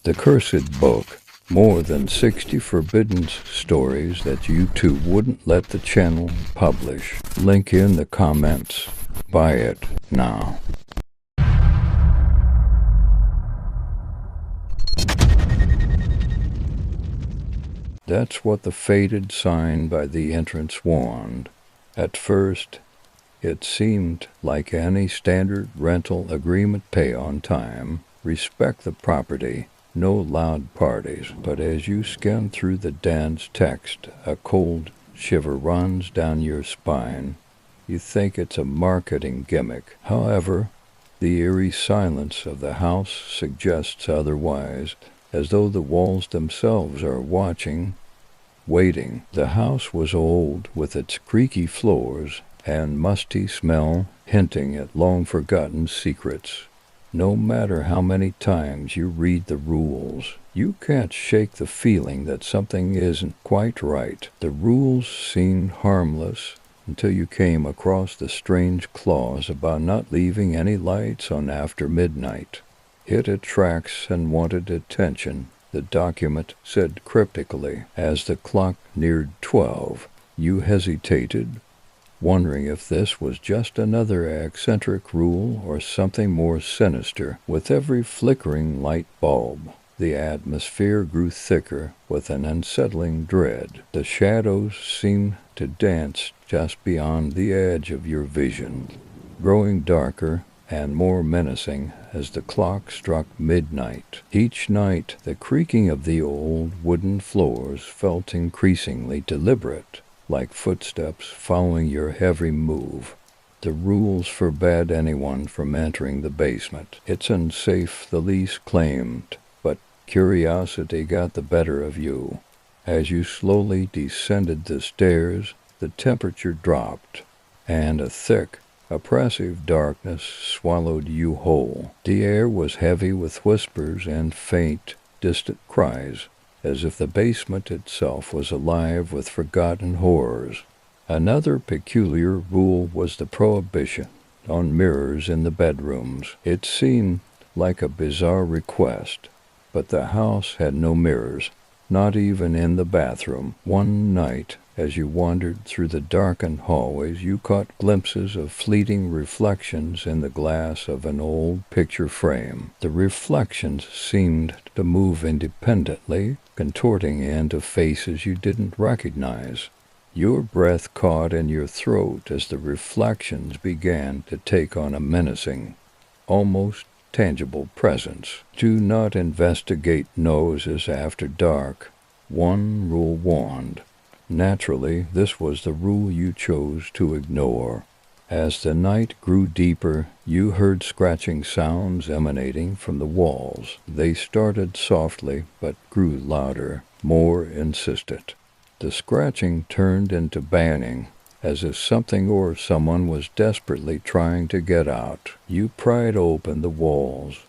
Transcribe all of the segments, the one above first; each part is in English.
The Cursed Book. More than 60 forbidden stories that YouTube wouldn't let the channel publish. Link in the comments. Buy it now. That's what the faded sign by the entrance warned. At first, it seemed like any standard rental agreement: pay on time, respect the property, no loud parties. But as you skim through the dense text, a cold shiver runs down your spine. You think it's a marketing gimmick. However, the eerie silence of the house suggests otherwise, as though the walls themselves are watching, waiting. The house was old, with its creaky floors and musty smell hinting at long-forgotten secrets. No matter how many times you read the rules, you can't shake the feeling that something isn't quite right. The rules seemed harmless until you came across the strange clause about not leaving any lights on after midnight. It attracts and wanted attention, the document said cryptically. As the clock neared 12, you hesitated, wondering if this was just another eccentric rule or something more sinister. With every flickering light bulb, the atmosphere grew thicker with an unsettling dread. The shadows seemed to dance just beyond the edge of your vision, growing darker and more menacing as the clock struck midnight. Each night, the creaking of the old wooden floors felt increasingly deliberate, like footsteps following your every move. The rules forbade anyone from entering the basement. It's unsafe, the lease claimed, but curiosity got the better of you. As you slowly descended the stairs, the temperature dropped, and a thick, oppressive darkness swallowed you whole. The air was heavy with whispers and faint, distant cries, as if the basement itself was alive with forgotten horrors. Another peculiar rule was the prohibition on mirrors in the bedrooms. It seemed like a bizarre request, but the house had no mirrors, not even in the bathroom. One night, as you wandered through the darkened hallways, you caught glimpses of fleeting reflections in the glass of an old picture frame. The reflections seemed to move independently, contorting into faces you didn't recognize. Your breath caught in your throat as the reflections began to take on a menacing, almost tangible presence. Do not investigate noses after dark, one rule warned. Naturally, this was the rule you chose to ignore. As the night grew deeper, you heard scratching sounds emanating from the walls. They started softly, but grew louder, more insistent. The scratching turned into banging, as if something or someone was desperately trying to get out. You pried open the walls,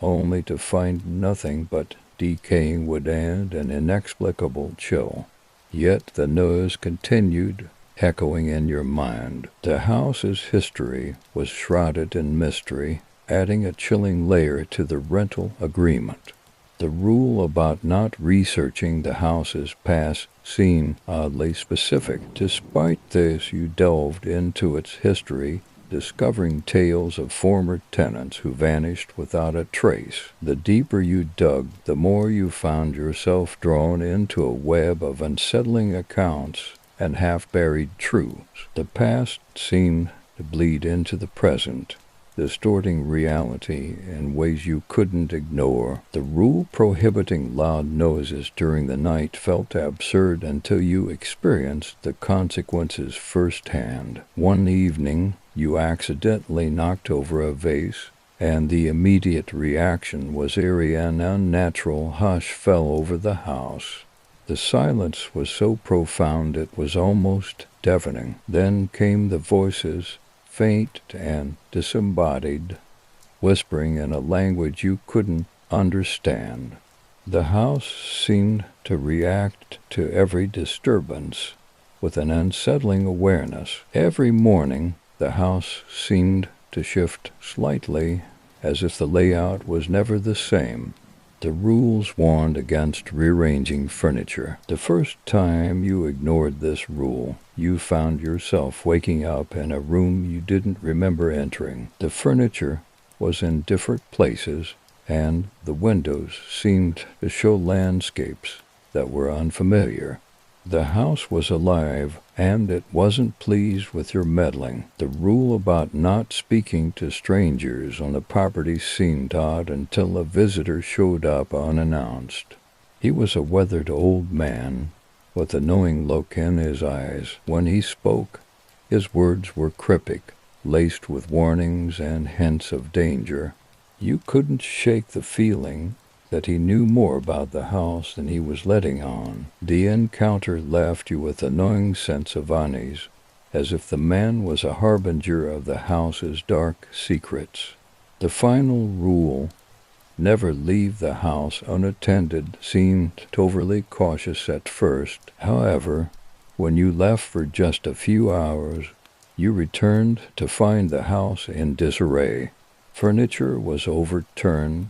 only to find nothing but decaying wood and an inexplicable chill. Yet the noise continued, echoing in your mind. The house's history was shrouded in mystery, adding a chilling layer to the rental agreement. The rule about not researching the house's past seemed oddly specific. Despite this, you delved into its history, discovering tales of former tenants who vanished without a trace. The deeper you dug, the more you found yourself drawn into a web of unsettling accounts and half-buried truths. The past seemed to bleed into the present, distorting reality in ways you couldn't ignore. The rule prohibiting loud noises during the night felt absurd until you experienced the consequences firsthand. One evening, you accidentally knocked over a vase, and the immediate reaction was eerie and unnatural. Hush fell over the house. The silence was so profound it was almost deafening. Then came the voices, faint and disembodied, whispering in a language you couldn't understand. The house seemed to react to every disturbance with an unsettling awareness. Every morning, the house seemed to shift slightly, as if the layout was never the same. The rules warned against rearranging furniture. The first time you ignored this rule, you found yourself waking up in a room you didn't remember entering. The furniture was in different places, and the windows seemed to show landscapes that were unfamiliar. The house was alive, and it wasn't pleased with your meddling. The rule about not speaking to strangers on the property seemed odd until a visitor showed up unannounced. He was a weathered old man with a knowing look in his eyes. When he spoke, his words were cryptic, laced with warnings and hints of danger. You couldn't shake the feeling that he knew more about the house than he was letting on. The encounter left you with a gnawing sense of unease, as if the man was a harbinger of the house's dark secrets. The final rule, never leave the house unattended, seemed overly cautious at first. However, when you left for just a few hours, you returned to find the house in disarray. Furniture was overturned,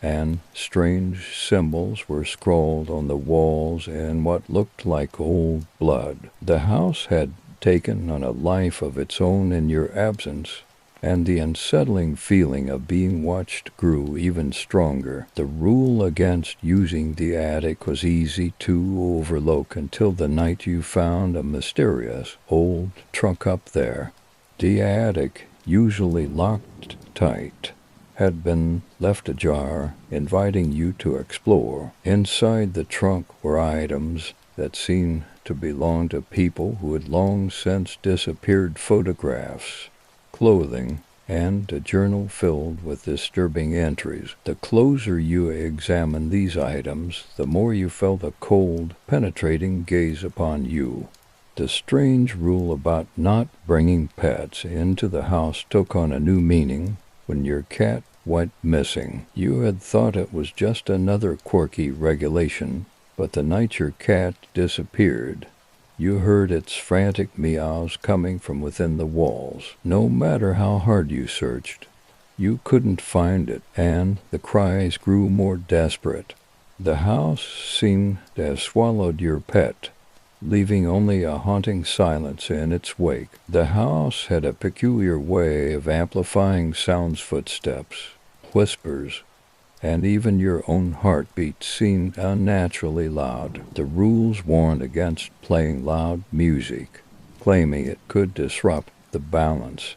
and strange symbols were scrawled on the walls in what looked like old blood. The house had taken on a life of its own in your absence, and the unsettling feeling of being watched grew even stronger. The rule against using the attic was easy to overlook until the night you found a mysterious old trunk up there. The attic, usually locked tight, had been left ajar, inviting you to explore. Inside the trunk were items that seemed to belong to people who had long since disappeared: photographs, clothing, and a journal filled with disturbing entries. The closer you examined these items, the more you felt a cold, penetrating gaze upon you. The strange rule about not bringing pets into the house took on a new meaning when your cat went missing. You had thought it was just another quirky regulation, but the night your cat disappeared, you heard its frantic meows coming from within the walls. No matter how hard you searched, you couldn't find it, and the cries grew more desperate. The house seemed to have swallowed your pet, leaving only a haunting silence in its wake. The house had a peculiar way of amplifying sounds: footsteps, whispers, and even your own heartbeat seemed unnaturally loud. The rules warned against playing loud music, claiming it could disrupt the balance.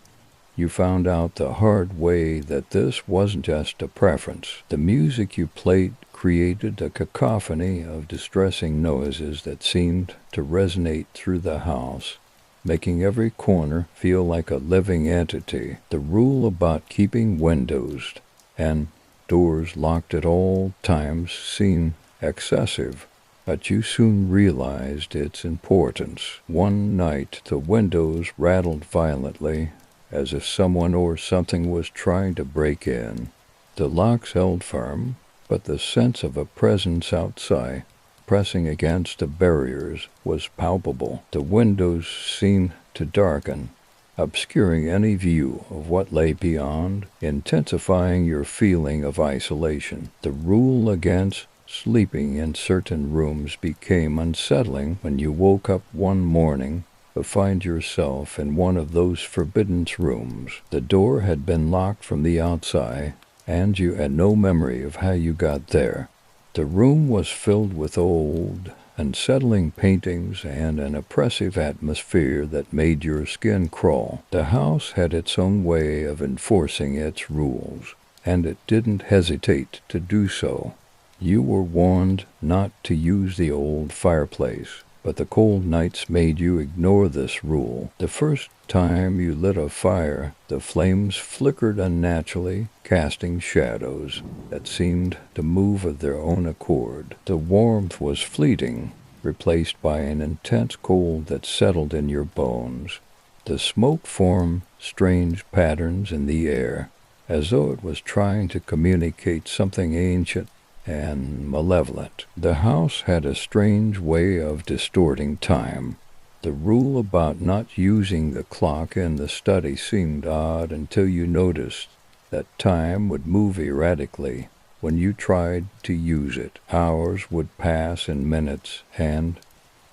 You found out the hard way that this wasn't just a preference. The music you played created a cacophony of distressing noises that seemed to resonate through the house, making every corner feel like a living entity. The rule about keeping windows and doors locked at all times seemed excessive, but you soon realized its importance. One night the windows rattled violently, as if someone or something was trying to break in. The locks held firm, but the sense of a presence outside, pressing against the barriers, was palpable. The windows seemed to darken, obscuring any view of what lay beyond, intensifying your feeling of isolation. The rule against sleeping in certain rooms became unsettling when you woke up one morning to find yourself in one of those forbidden rooms. The door had been locked from the outside, and you had no memory of how you got there. The room was filled with old, unsettling paintings and an oppressive atmosphere that made your skin crawl. The house had its own way of enforcing its rules, and it didn't hesitate to do so. You were warned not to use the old fireplace, but the cold nights made you ignore this rule. The first time you lit a fire, the flames flickered unnaturally, casting shadows that seemed to move of their own accord. The warmth was fleeting, replaced by an intense cold that settled in your bones. The smoke formed strange patterns in the air, as though it was trying to communicate something ancient and malevolent. The house had a strange way of distorting time. The rule about not using the clock in the study seemed odd until you noticed that time would move erratically, when you tried to use it. Hours would pass in minutes, and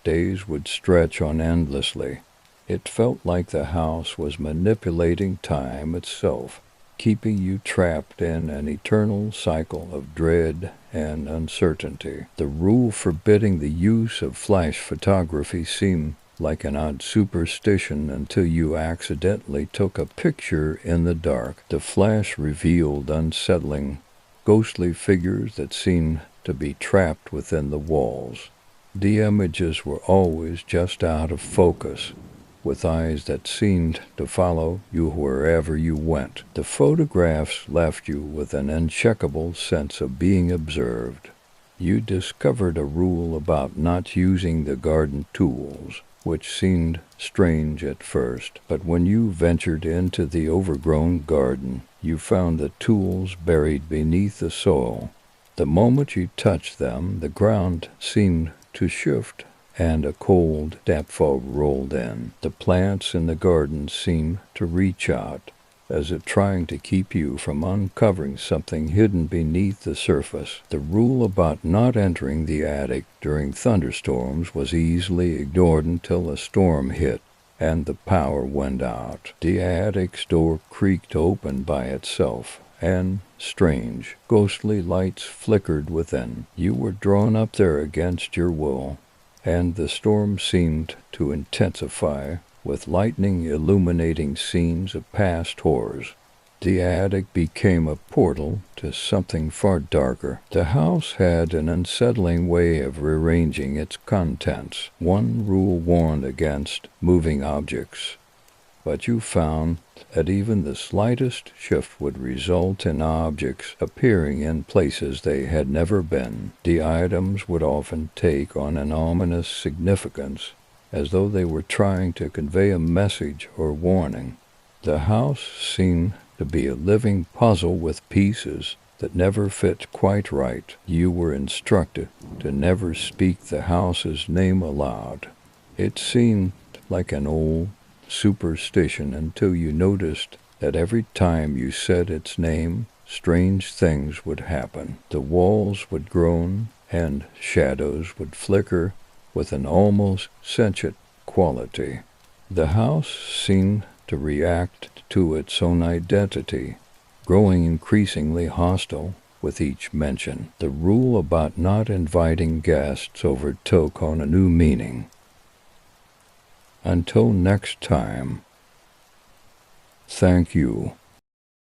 days would stretch on endlessly. It felt like the house was manipulating time itself, keeping you trapped in an eternal cycle of dread and uncertainty. The rule forbidding the use of flash photography seemed like an odd superstition until you accidentally took a picture in the dark. The flash revealed unsettling, ghostly figures that seemed to be trapped within the walls. The images were always just out of focus, with eyes that seemed to follow you wherever you went. The photographs left you with an unshakable sense of being observed. You discovered a rule about not using the garden tools, which seemed strange at first, but when you ventured into the overgrown garden, you found the tools buried beneath the soil. The moment you touched them, the ground seemed to shift, and a cold, damp fog rolled in. The plants in the garden seemed to reach out, as if trying to keep you from uncovering something hidden beneath the surface. The rule about not entering the attic during thunderstorms was easily ignored until a storm hit and the power went out. The attic's door creaked open by itself, and strange, ghostly lights flickered within. You were drawn up there against your will, and the storm seemed to intensify, with lightning illuminating scenes of past horrors. The attic became a portal to something far darker. The house had an unsettling way of rearranging its contents. One rule warned against moving objects, but you found that even the slightest shift would result in objects appearing in places they had never been. The items would often take on an ominous significance, as though they were trying to convey a message or warning. The house seemed to be a living puzzle with pieces that never fit quite right. You were instructed to never speak the house's name aloud. It seemed like an old superstition until you noticed that every time you said its name, strange things would happen. The walls would groan, and shadows would flicker with an almost sentient quality. The house seemed to react to its own identity, growing increasingly hostile with each mention. The rule about not inviting guests overtook on a new meaning. Until next time, thank you.